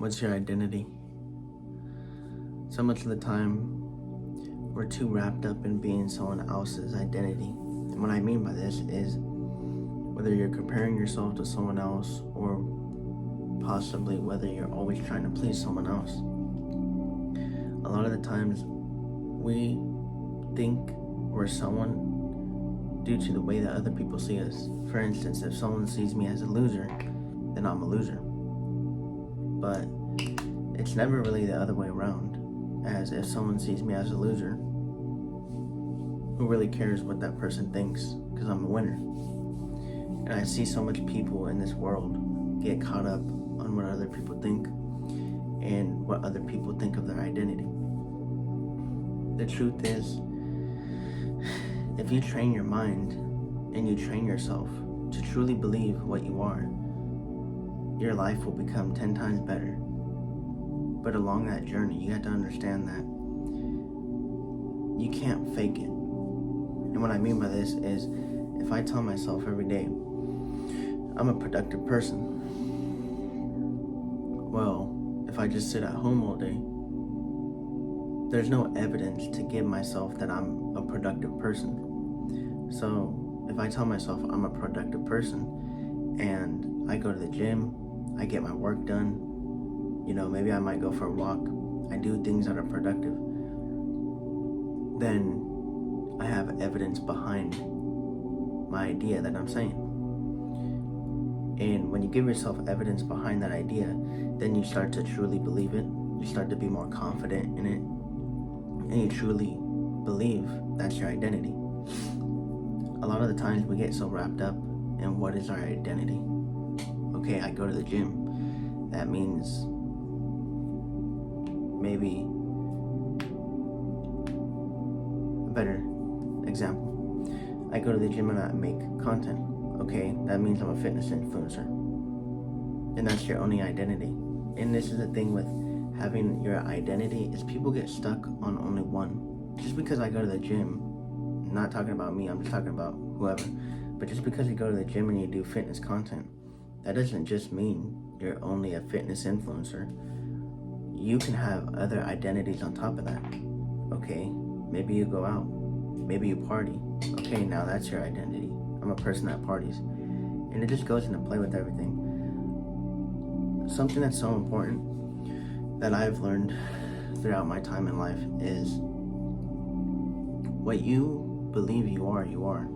What's your identity? So much of the time, we're too wrapped up in being someone else's identity. And what I mean by this is whether you're comparing yourself to someone else or possibly whether you're always trying to please someone else. A lot of the times, we think we're someone due to the way that other people see us. For instance, if someone sees me as a loser, then I'm a loser. But it's never really the other way around. As if someone sees me as a loser, who really cares what that person thinks? Because I'm a winner. And I see so much people in this world get caught up on what other people think and what other people think of their identity. The truth is, if you train your mind and you train yourself to truly believe what you are, your life will become 10 times better. But along that journey, you have to understand that you can't fake it. And what I mean by this is, if I tell myself every day, I'm a productive person, well, if I just sit at home all day, there's no evidence to give myself that I'm a productive person. So if I tell myself I'm a productive person and I go to the gym, I get my work done, maybe I might go for a walk, I do things that are productive, then I have evidence behind my idea that I'm saying. And when you give yourself evidence behind that idea, then you start to truly believe it, you start to be more confident in it, and you truly believe that's your identity. A lot of the times we get so wrapped up in what is our identity. Okay, I go to the gym. That means maybe a better example. I go to the gym and I make content. Okay, that means I'm a fitness influencer. And that's your only identity. And this is the thing with having your identity is people get stuck on only one. Just because I go to the gym, I'm not talking about me, I'm just talking about whoever. But just because you go to the gym and you do fitness content, that doesn't just mean you're only a fitness influencer. You can have other identities on top of that. Okay, maybe you go out, maybe you party. Okay, now that's your identity. I'm a person that parties. And it just goes into play with everything. Something that's so important that I've learned throughout my time in life is what you believe you are, you are.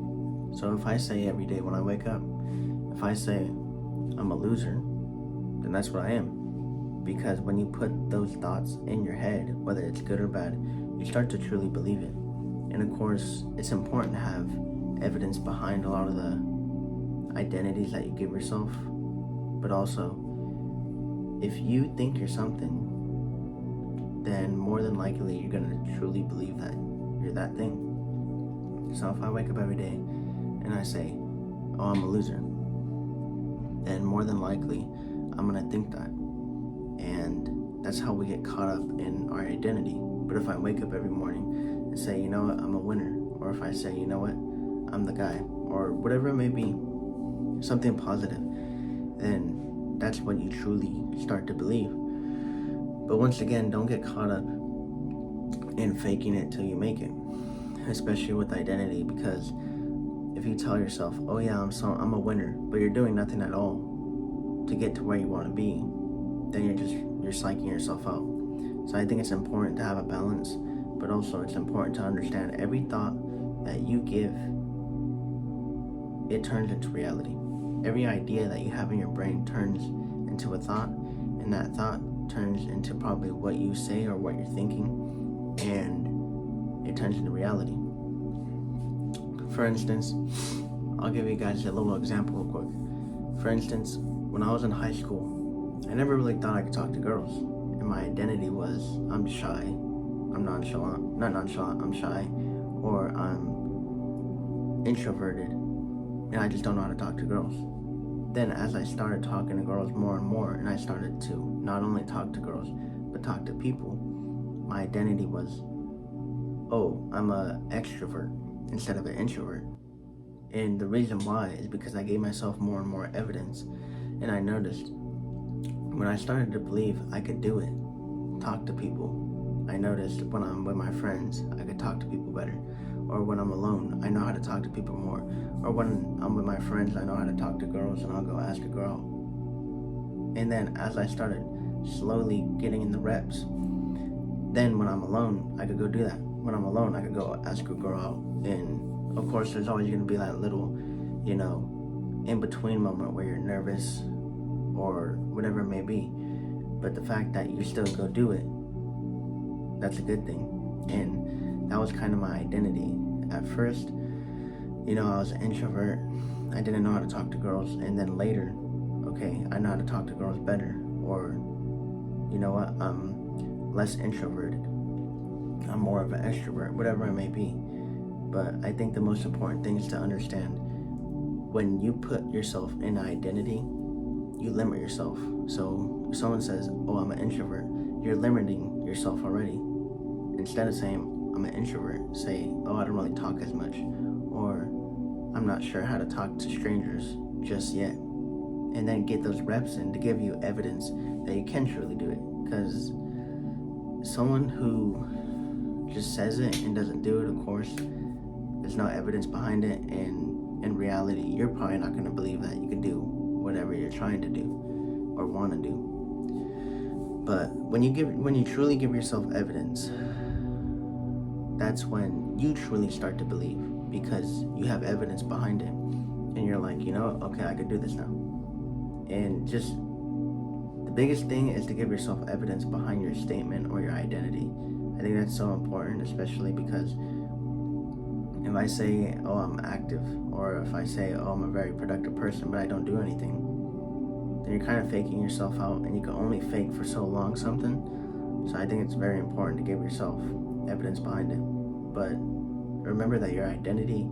So if I say every day when I wake up, if I say I'm a loser, then that's what I am. Because when you put those thoughts in your head, whether it's good or bad, you start to truly believe it. And of course, it's important to have evidence behind a lot of the identities that you give yourself. But also, if you think you're something, then more than likely you're going to truly believe that you're that thing. So if I wake up every day and I say, oh, I'm a loser, then more than likely I'm going to think that. And that's how we get caught up in our identity. But if I wake up every morning and say, you know what, I'm a winner, or if I say, you know what, I'm the guy, or whatever it may be, something positive, then that's what you truly start to believe. But once again, don't get caught up in faking it till you make it, especially with identity, because if you tell yourself, oh yeah, I'm a winner, but you're doing nothing at all to get to where you want to be, then you're psyching yourself out. So I think it's important to have a balance, but also it's important to understand every thought that you give, it turns into reality. Every idea that you have in your brain turns into a thought, and that thought turns into probably what you say or what you're thinking, and it turns into reality. For instance, I'll give you guys a little example real quick. For instance, when I was in high school, I never really thought I could talk to girls. And my identity was, I'm shy, I'm shy, or I'm introverted, and I just don't know how to talk to girls. Then as I started talking to girls more and more, and I started to not only talk to girls, but talk to people, my identity was, oh, I'm an extrovert instead of an introvert. And the reason why is because I gave myself more and more evidence, and I noticed when I started to believe I could do it, talk to people, I noticed when I'm with my friends, I could talk to people better. Or when I'm alone, I know how to talk to people more. Or when I'm with my friends, I know how to talk to girls, and I'll go ask a girl. And then as I started slowly getting in the reps, then when I'm alone, I could go do that. When I'm alone, I could go ask a girl out. And of course, there's always going to be that little, in between moment where you're nervous or whatever it may be. But the fact that you still go do it, that's a good thing. And that was kind of my identity. At first, I was an introvert. I didn't know how to talk to girls. And then later, okay, I know how to talk to girls better. Or, you know what, I'm less introverted. I'm more of an extrovert, whatever it may be. But I think the most important thing is to understand when you put yourself in an identity, you limit yourself. So if someone says, oh, I'm an introvert, you're limiting yourself already. Instead of saying, I'm an introvert, say, oh, I don't really talk as much. Or I'm not sure how to talk to strangers just yet. And then get those reps in to give you evidence that you can truly do it. Because someone who just says it and doesn't do it, of course, there's no evidence behind it. And in reality, you're probably not going to believe that you can do whatever you're trying to do or want to do. But when you truly give yourself evidence, that's when you truly start to believe, because you have evidence behind it. And you're like, okay, I could do this now. And just the biggest thing is to give yourself evidence behind your statement or your identity. I think that's so important, especially because if I say, oh, I'm active, or if I say, oh, I'm a very productive person, but I don't do anything, then you're kind of faking yourself out, and you can only fake for so long something. So I think it's very important to give yourself evidence behind it. But remember that your identity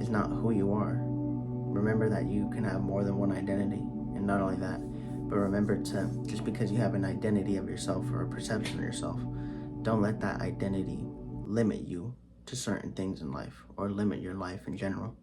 is not who you are. Remember that you can have more than one identity. And not only that, but remember to, just because you have an identity of yourself or a perception of yourself, don't let that identity limit you to certain things in life or limit your life in general.